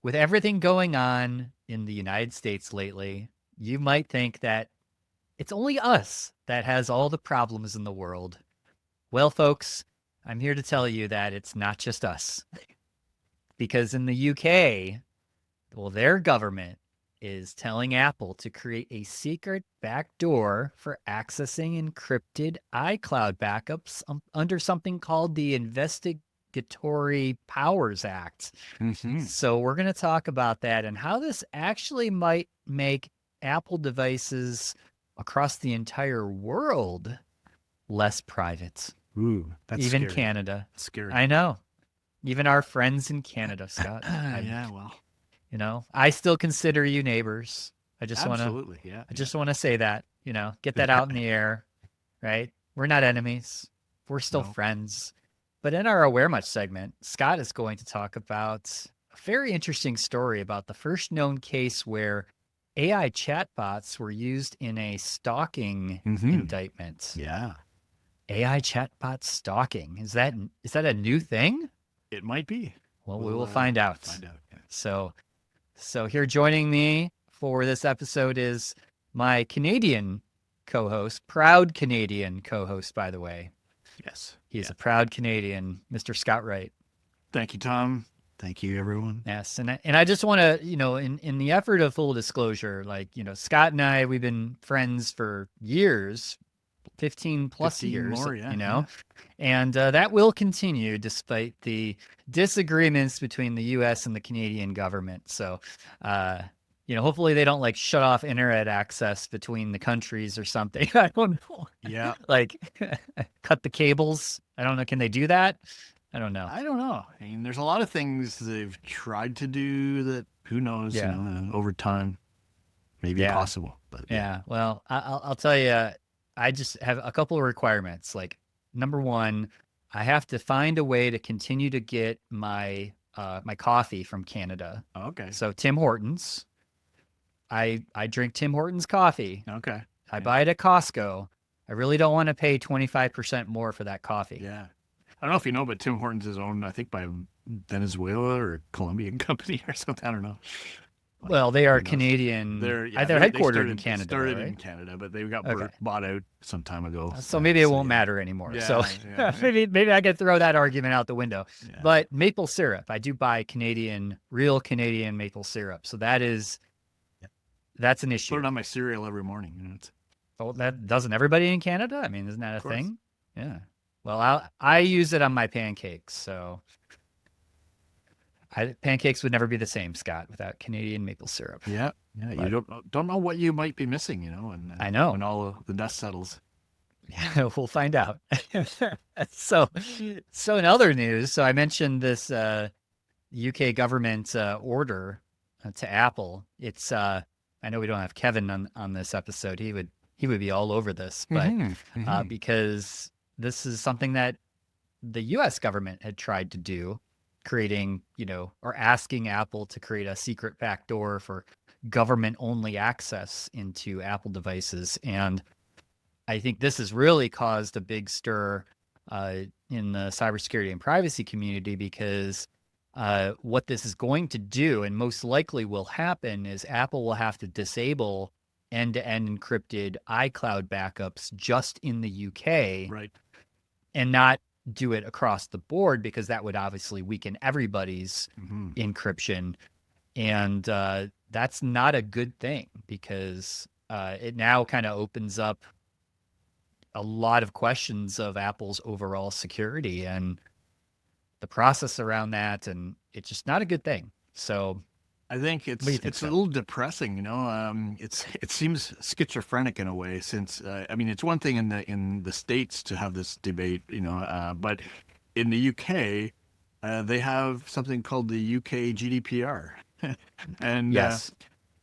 with everything going on in the United States lately, you might think that it's only us that has all the problems in the world. Well, folks, I'm here to tell you that it's not just us. Because in the UK, well, their government is telling Apple to create a secret backdoor for accessing encrypted iCloud backups under something called the Investigatory Powers Act. Hmm. So we're going to talk about that and how this actually might make Apple devices across the entire world less private, Ooh, that's even scary. Canada. Scary. I know. Even our friends in Canada, Scott. Yeah, well, I still consider you neighbors. absolutely. Yeah, I yeah. just want to say that, get that out in the air, right? We're not enemies. We're still No. friends. But in our Aware Much segment, Scott is going to talk about a very interesting story about the first known case where AI chatbots were used in a stalking Hmm. indictment. Yeah, AI chatbot stalking. Is that a new thing? it might be. Well, we We'll will find out. find out. Yeah. So So here joining me for this episode is my Canadian co-host, proud Canadian co-host, by the way. Yes. He's Yeah. a proud Canadian, Mr. Scott Wright. Thank you, Tom. Thank you, everyone. Yes, and I just want to, in the effort of full disclosure, like, Scott and I, we've been friends for years, 15 plus 15 years, more. Yeah, yeah. and that will continue despite the disagreements between the U.S. and the Canadian government. So, uh, hopefully they don't like shut off internet access between the countries or something. I don't know. Yeah. Like cut the cables. I don't know. Can they do that? I don't know. I don't know. I mean, there's a lot of things they've tried to do that who knows, Yeah. over time may be Yeah. possible. But yeah. Yeah. Well, I'll tell you, I just have a couple of requirements. Like, number one, I have to find a way to continue to get my coffee from Canada. Okay. So Tim Hortons, I drink Tim Hortons coffee. Okay. I Yeah. buy it at Costco. I really don't want to pay 25% more for that coffee. Yeah. I don't know if you know, but Tim Hortons is owned, I think, by Venezuela or Colombian company or something. I don't know. Like, Well, they are who knows? Canadian. They're yeah, They're they headquartered in started Canada, though, started right? in Canada, but they got Okay. bought out some time ago. So maybe it So won't yeah, matter anymore. So yeah, yeah, maybe I could throw that argument out the window. yeah. But maple syrup, I do buy real Canadian maple syrup. So Yeah. that's an Put issue. it on my cereal every morning. Well, that doesn't everybody in Canada? I mean, isn't that a Of course. thing? Yeah. Well, I use it on my pancakes. So pancakes would never be the same, Scott, without Canadian maple syrup. Yeah, yeah. You But don't know what you might be missing, and I know. when all of the dust settles. Yeah, we'll find out. so, so in other news, so I mentioned this UK government order to Apple. It's I know we don't have Kevin on this episode. He would be all over this, but Hmm. Hmm. because this is something that the US government had tried to do, creating, or asking Apple to create a secret backdoor for government only access into Apple devices. And I think this has really caused a big stir in the cybersecurity and privacy community because what this is going to do, and most likely will happen, is Apple will have to disable end-to-end encrypted iCloud backups just in the UK Right. and not do it across the board because that would obviously weaken everybody's Hmm. encryption. And that's not a good thing because it now kind of opens up a lot of questions of Apple's overall security and the process around that, and it's just not a good thing. So, I think what do you think, it's a Scott? little depressing, it seems schizophrenic in a way, since I mean, it's one thing in the states to have this debate, but in the UK, they have something called the UK GDPR, and Yes.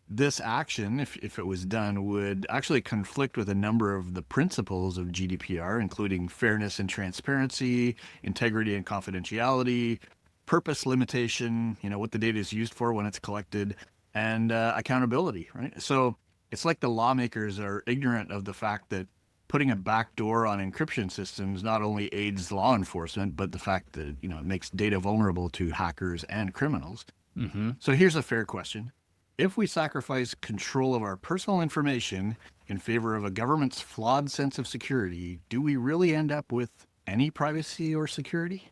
this action, if it was done, would actually conflict with a number of the principles of GDPR, including fairness and transparency, integrity and confidentiality, purpose limitation, what the data is used for when it's collected, and accountability, right? So it's like the lawmakers are ignorant of the fact that putting a backdoor on encryption systems not only aids law enforcement, but the fact that, it makes data vulnerable to hackers and criminals. Mm-hmm. So here's a fair question. If we sacrifice control of our personal information in favor of a government's flawed sense of security, do we really end up with any privacy or security?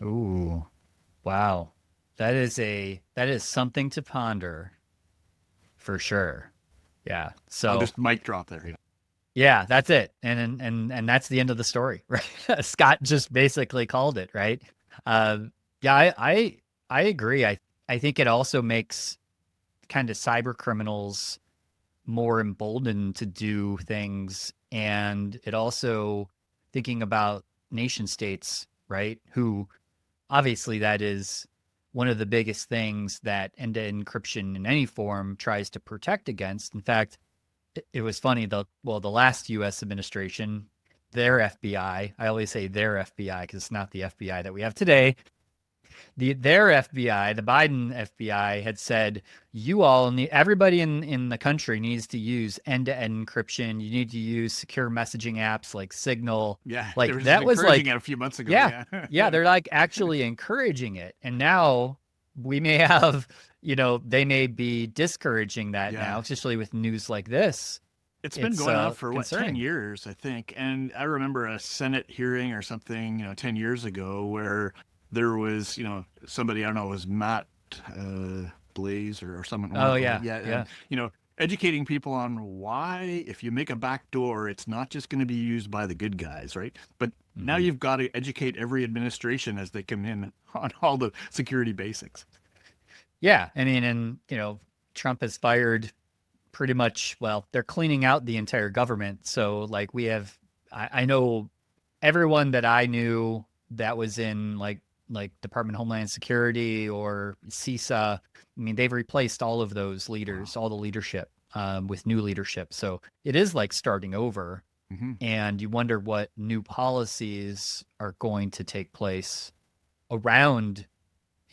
Ooh, wow. That is something to ponder for sure. Yeah. I'll So just mic drop there. yeah, that's it. And that's the end of the story, right? Scott just basically called it, right? Yeah, I agree. I think it also makes kind of cyber criminals more emboldened to do things, and it also thinking about nation states, right? Who obviously that is one of the biggest things that end-to-end encryption in any form tries to protect against. In fact, it was funny. The last U.S. administration, their FBI. I always say their FBI because it's not the FBI that we have today. Their FBI, the Biden FBI, had said you all need everybody in the country needs to use end-to-end encryption. You need to use secure messaging apps like Signal. Yeah, they Like were just that was encouraging like, it a few months ago. yeah, Yeah. yeah, they're like actually encouraging it. And now we may have, they may be discouraging that now, Yeah. especially with news like this. It's been It's going on for what, 10 concerning. years, I think. And I remember a Senate hearing or something, 10 years ago where there was, somebody, I don't know, it was Matt Blaze or someone, one Oh of them. yeah, Yeah. And, yeah. educating people on why, if you make a back door, it's not just going to be used by the good guys, right? But now Hmm. you've got to educate every administration as they come in on all the security basics. Yeah, I mean, and Trump has fired pretty much. Well, they're cleaning out the entire government. So like we have, I know everyone that I knew that was in like Department of Homeland Security or CISA. I mean, they've replaced all of those Wow. leaders, all the leadership, with new leadership. So it is like starting over, Hmm. and you wonder what new policies are going to take place around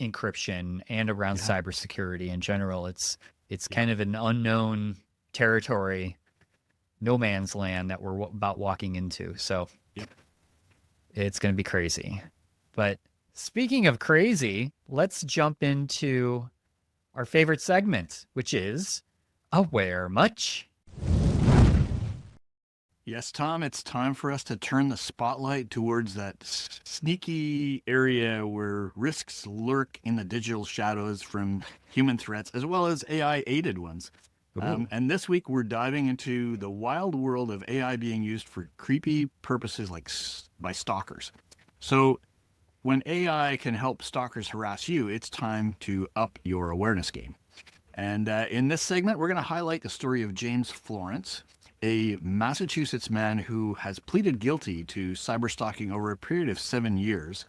encryption and around Yeah. cybersecurity in general. It's Yeah. kind of an unknown territory, no man's land that we're about walking into. So Yep. it's going to be crazy. But speaking of crazy, let's jump into our favorite segment, which is Aware Much? Yes, Tom, it's time for us to turn the spotlight towards that sneaky area where risks lurk in the digital shadows from human threats as well as AI aided ones. Ooh. And this week we're diving into the wild world of AI being used for creepy purposes like by stalkers. So when AI can help stalkers harass you, it's time to up your awareness game. And in this segment, we're going to highlight the story of James Florence, a Massachusetts man who has pleaded guilty to cyber stalking over a period of 7 years.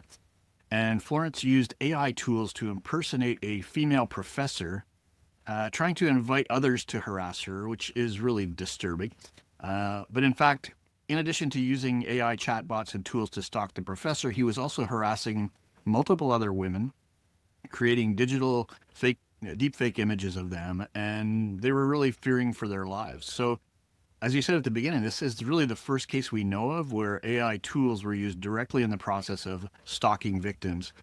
And Florence used AI tools to impersonate a female professor, trying to invite others to harass her, which is really disturbing. But in fact, in addition to using AI chatbots and tools to stalk the professor, he was also harassing multiple other women, creating digital fake deep fake images of them, and they were really fearing for their lives. So as you said at the beginning, this is really the first case we know of where AI tools were used directly in the process of stalking victims.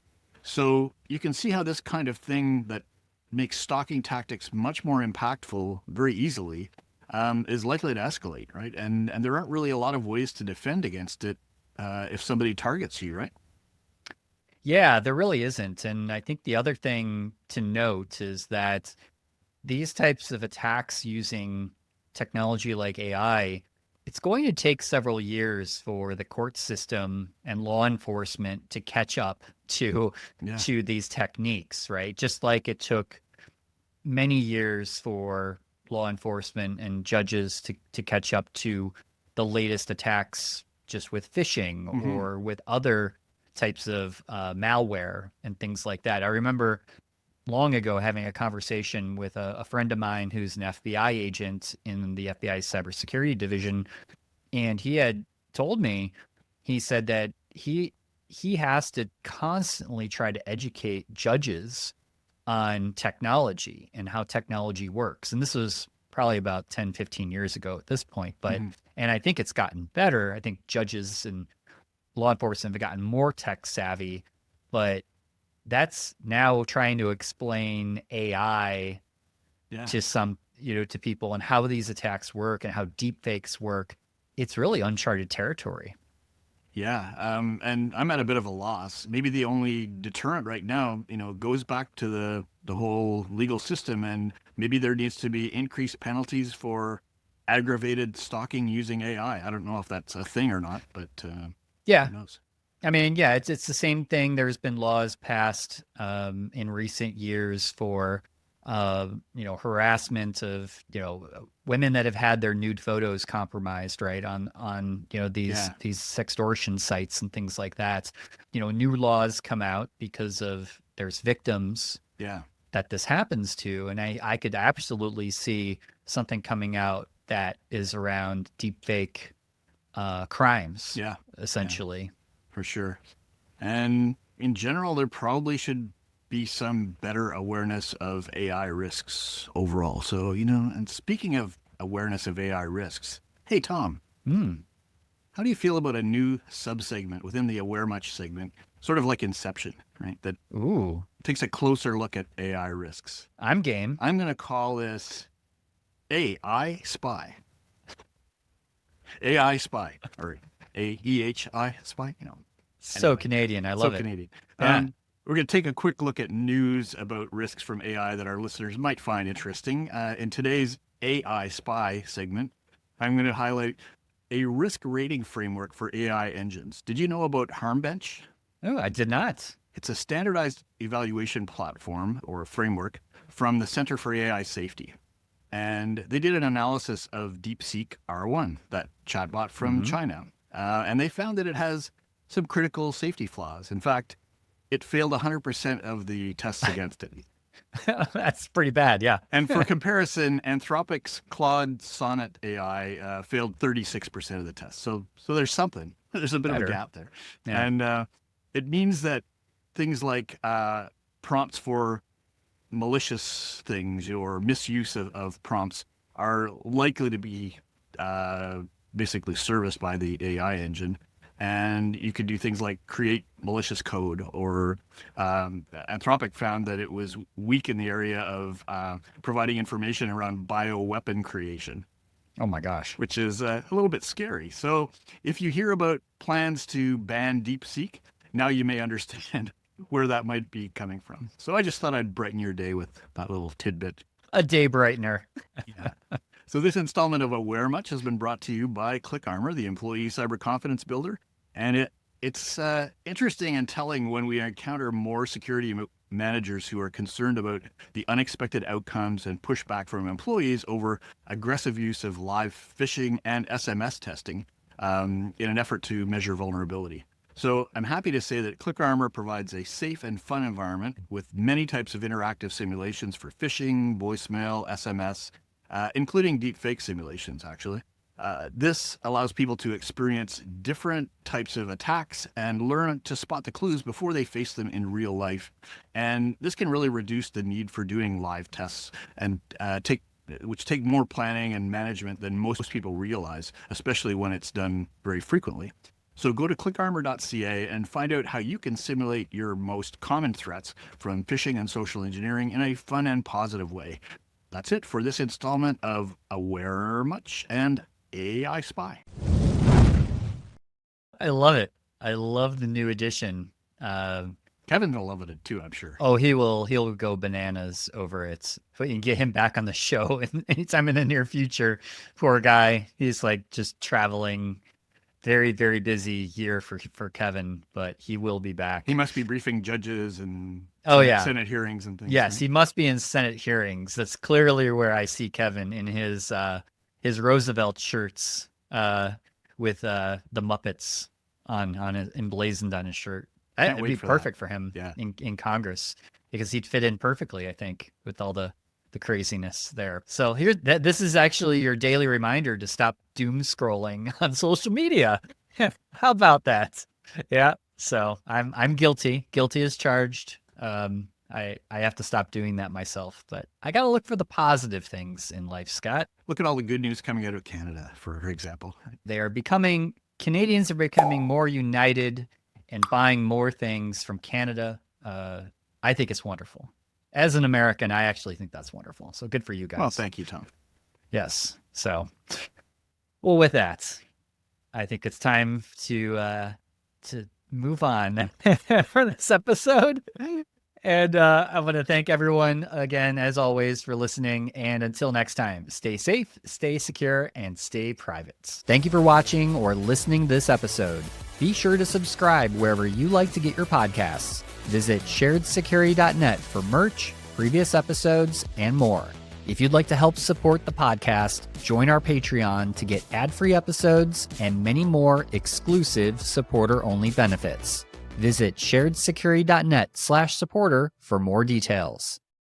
So you can see how this kind of thing that makes stalking tactics much more impactful very easily, is likely to escalate, right? And there aren't really a lot of ways to defend against it if somebody targets you, right? Yeah, there really isn't. And I think the other thing to note is that these types of attacks using technology like AI, it's going to take several years for the court system and law enforcement to catch up Yeah. to these techniques, right? Just like it took many years for law enforcement and judges to catch up to the latest attacks just with phishing Hmm. or with other types of malware and things like that. I remember long ago having a conversation with a friend of mine who's an FBI agent in the FBI's cybersecurity division, and he had told me, he said that he has to constantly try to educate judges on technology and how technology works. And this was probably about 10, 15 years ago at this point, but Hmm. and I think it's gotten better. I think judges and law enforcement have gotten more tech savvy, but that's now trying to explain AI Yeah. to some, to people and how these attacks work and how deep fakes work. It's really uncharted territory. Yeah, and I'm at a bit of a loss. Maybe the only deterrent right now, goes back to the whole legal system, and maybe there needs to be increased penalties for aggravated stalking using AI. I don't know if that's a thing or not, but who Yeah. knows? I mean, yeah, it's the same thing. There's been laws passed in recent years for harassment of women that have had their nude photos compromised, right, on these Yeah, sextortion sites and things like that. New laws come out because of there's victims yeah, that this happens to, and I could absolutely see something coming out that is around deepfake crimes, yeah, yeah, essentially. for sure. And in general, there probably should be some better awareness of AI risks overall. So, and speaking of awareness of AI risks, hey, Tom, Hmm. how do you feel about a new subsegment within the Aware Much segment, sort of like Inception, right? That Ooh, takes a closer look at AI risks. I'm game. I'm going to call this AI Spy. AI Spy, or AEHI Spy, So Anyway, Canadian. I so love it. Canadian. Yeah. We're going to take a quick look at news about risks from AI that our listeners might find interesting. In today's AI Spy segment, I'm going to highlight a risk rating framework for AI engines. Did you know about HarmBench? Oh, I did not. It's a standardized evaluation platform or a framework from the Center for AI Safety. And they did an analysis of DeepSeek R1, that chatbot from Hmm. China. And they found that it has some critical safety flaws. In fact, it failed 100% of the tests against it. That's pretty bad. Yeah. And for comparison, Anthropic's Claude Sonnet AI failed 36% of the tests. So there's something. There's a bit of a Better. gap there. Yeah. And it means that things like prompts for malicious things or misuse of prompts are likely to be basically serviced by the AI engine. And you could do things like create malicious code, or Anthropic found that it was weak in the area of providing information around bioweapon creation, Oh my gosh. which is a little bit scary. So if you hear about plans to ban DeepSeek, now you may understand where that might be coming from. So I just thought I'd brighten your day with that little tidbit. A day brightener. Yeah. So this installment of Aware Much has been brought to you by ClickArmor, the employee cyber confidence builder. And it's interesting and telling when we encounter more security managers who are concerned about the unexpected outcomes and pushback from employees over aggressive use of live phishing and SMS testing in an effort to measure vulnerability. So I'm happy to say that ClickArmor provides a safe and fun environment with many types of interactive simulations for phishing, voicemail, SMS, including deepfake simulations, actually. This allows people to experience different types of attacks and learn to spot the clues before they face them in real life. And this can really reduce the need for doing live tests and which take more planning and management than most people realize, especially when it's done very frequently. So go to clickarmor.ca and find out how you can simulate your most common threats from phishing and social engineering in a fun and positive way. That's it for this installment of Aware Much and AI Spy. I love it. I love the new edition. Uh, Kevin will love it too, I'm sure. oh, he'll go bananas over it. If we can get him back on the show anytime in the near future. Poor guy. He's like just traveling. Very, very busy year for Kevin, but he will be He back. must be briefing judges and Oh yeah. Senate hearings and things, Yes, right? he must be in Senate hearings. That's clearly where I see Kevin in his Roosevelt shirts with the Muppets on his, emblazoned on his shirt. Can't That'd wait be for that. perfect for him Yeah. in Congress because he'd fit in perfectly, I think, with all the craziness there. So here, this is actually your daily reminder to stop doom scrolling on social media. How about that? Yeah. So I'm guilty. Guilty as charged. I have to stop doing that myself, but I got to look for the positive things in life, Scott. Look at all the good news coming out of Canada, for example. Canadians are becoming more united and buying more things from Canada. I think it's wonderful. As an American, I actually think that's wonderful. So good for you guys. Well, thank you, Tom. Yes. So, well, with that, I think it's time to move on for this episode. And I want to thank everyone again, as always, for listening. And until next time, stay safe, stay secure, and stay private. Thank you for watching or listening to this episode. Be sure to subscribe wherever you like to get your podcasts. Visit sharedsecurity.net for merch, previous episodes, and more. If you'd like to help support the podcast, join our Patreon to get ad-free episodes and many more exclusive supporter-only benefits. Visit sharedsecurity.net/supporter for more details.